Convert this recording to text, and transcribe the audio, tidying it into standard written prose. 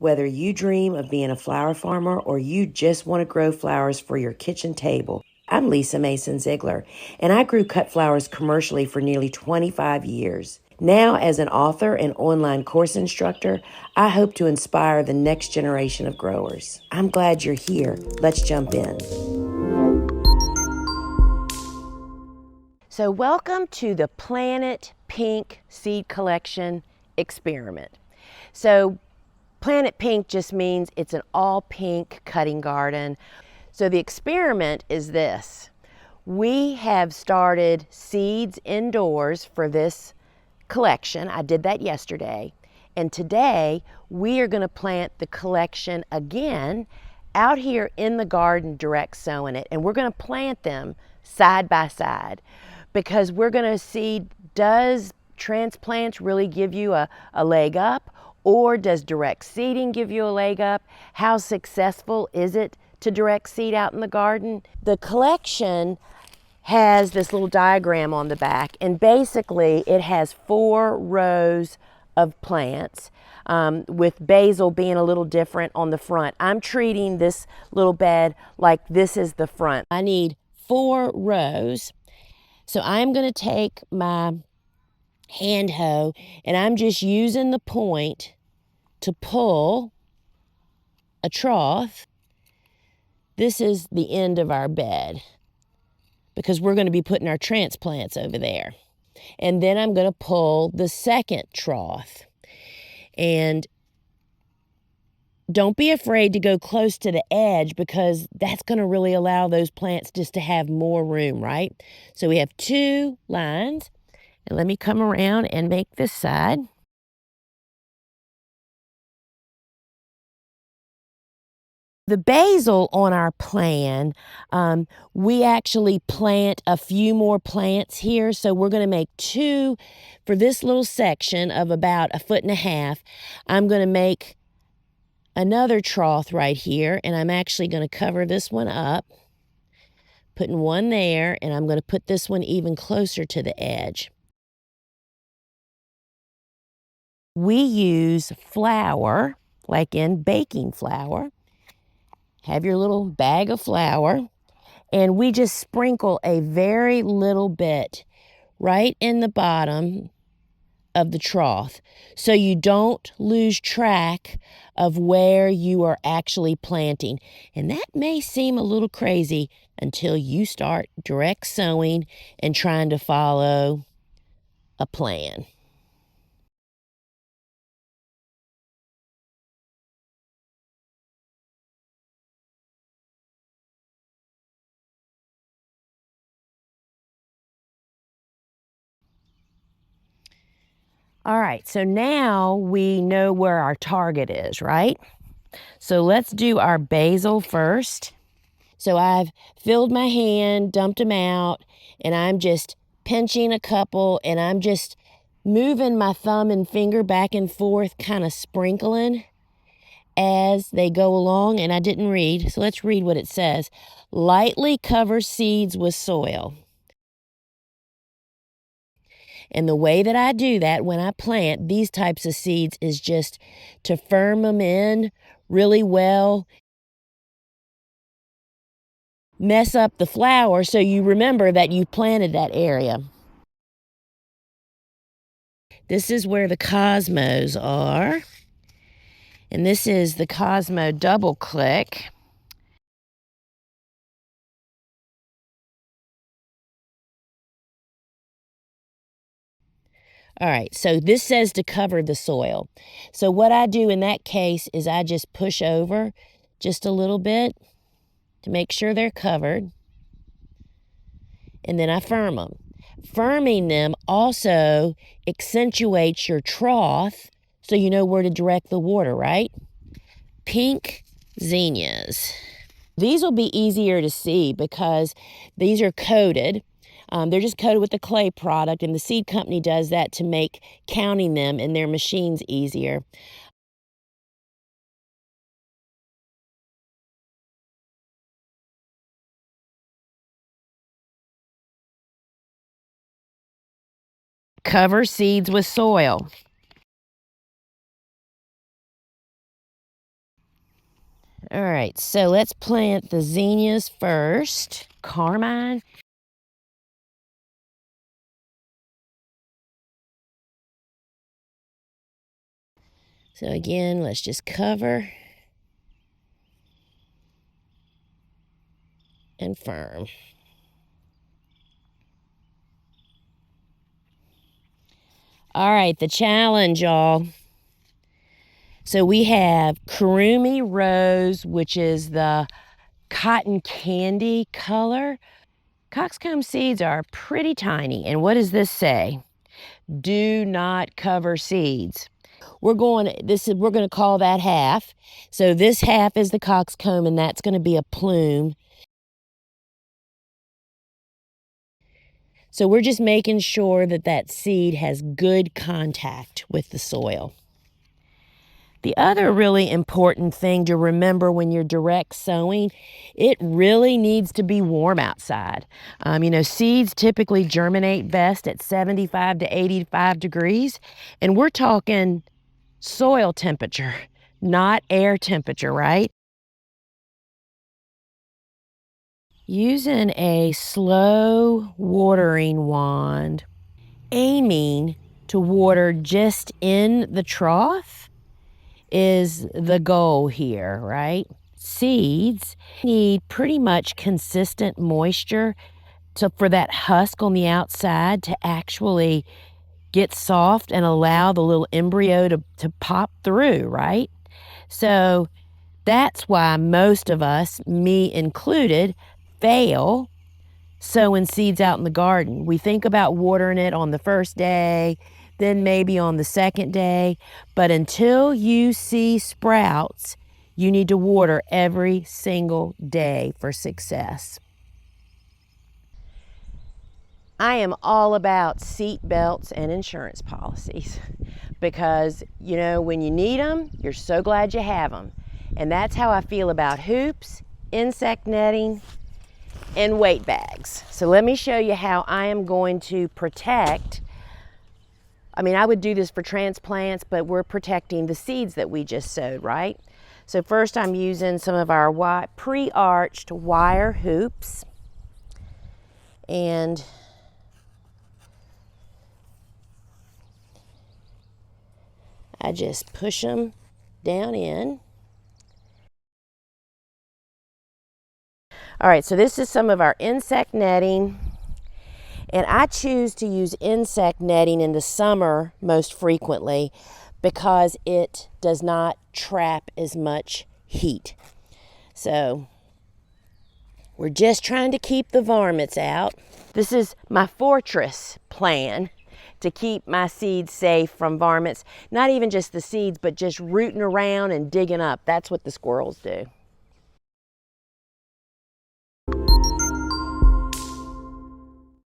Whether you dream of being a flower farmer or you just want to grow flowers for your kitchen table, I'm Lisa Mason Ziegler, and I grew cut flowers commercially for nearly 25 years. Now, as an author and online course instructor, I hope to inspire the next generation of growers. I'm glad you're here. Let's jump in. So welcome to the Planet Pink Seed Collection Experiment. So Planet Pink just means it's an all pink cutting garden. So the experiment is this. We have started seeds indoors for this collection. I did that yesterday. And today we are going to plant the collection again out here in the garden, direct sowing it. And we're going to plant them side by side because we're going to see, does transplants really give you a leg up? Or does direct seeding give you a leg up? How successful is it to direct seed out in the garden? The collection has this little diagram on the back, and basically it has 4 rows of plants, with basil being a little different on the front. I'm treating this little bed like this is the front. I need 4 rows. So I'm going to take my hand hoe and I'm just using the point to pull a trough. This is the end of our bed because we're going to be putting our transplants over there. And then I'm going to pull the second trough. And don't be afraid to go close to the edge because that's going to really allow those plants just to have more room, right? So we have 2 lines. And let me come around and make this side. The basil on our plan, we actually plant a few more plants here. So we're going to make 2 for this little section of about 1.5 feet. I'm going to make another trough right here, and I'm actually going to cover this one up, putting one there, and I'm going to put this one even closer to the edge. We use flour, like in baking flour. Have your little bag of flour, and we just sprinkle a very little bit right in the bottom of the trough so you don't lose track of where you are actually planting. And that may seem a little crazy until you start direct sowing and trying to follow a plan. All right, so now we know where our target is, right? So let's do our basil first. So I've filled my hand, dumped them out, and I'm just pinching a couple, and I'm just moving my thumb and finger back and forth, kind of sprinkling as they go along. And I didn't read, so let's read what it says. Lightly cover seeds with soil. And the way that I do that when I plant these types of seeds is just to firm them in really well. Mess up the flower so you remember that you planted that area. This is where the cosmos are. And this is the Cosmo double click. All right, so this says to cover the soil. So what I do in that case is I just push over just a little bit to make sure they're covered. And then I firm them. Firming them also accentuates your trough so you know where to direct the water, right? Pink zinnias. These will be easier to see because these are coated. They're just coated with the clay product, and the seed company does that to make counting them in their machines easier. Cover seeds with soil. All right, so let's plant the zinnias first. Carmine. So again, let's just cover and firm. All right, the challenge, y'all. So we have Kurumi Rose, which is the cotton candy color. Cockscomb seeds are pretty tiny. And what does this say? Do not cover seeds. We're going to call that half. So this half is the cockscomb, and that's going to be a plume. So we're just making sure that that seed has good contact with the soil. The other really important thing to remember when you're direct sowing, it really needs to be warm outside. Seeds typically germinate best at 75 to 85 degrees, and we're talking soil temperature, not air temperature, right? Using a slow watering wand, aiming to water just in the trough is the goal here, right? Seeds need pretty much consistent moisture for that husk on the outside to actually get soft and allow the little embryo to pop through, right? So that's why most of us, me included, fail sowing seeds out in the garden. We think about watering it on the first day, then maybe on the second day, but until you see sprouts, you need to water every single day for success. I am all about seat belts and insurance policies because, when you need them, you're so glad you have them. And that's how I feel about hoops, insect netting, and weight bags. So let me show you how I am going to protect. I would do this for transplants, but we're protecting the seeds that we just sowed, right? So first I'm using some of our pre-arched wire hoops, and I just push them down in. All right, so this is some of our insect netting. And I choose to use insect netting in the summer most frequently because it does not trap as much heat. So we're just trying to keep the varmints out. This is my fortress plan to keep my seeds safe from varmints. Not even just the seeds, but just rooting around and digging up. That's what the squirrels do.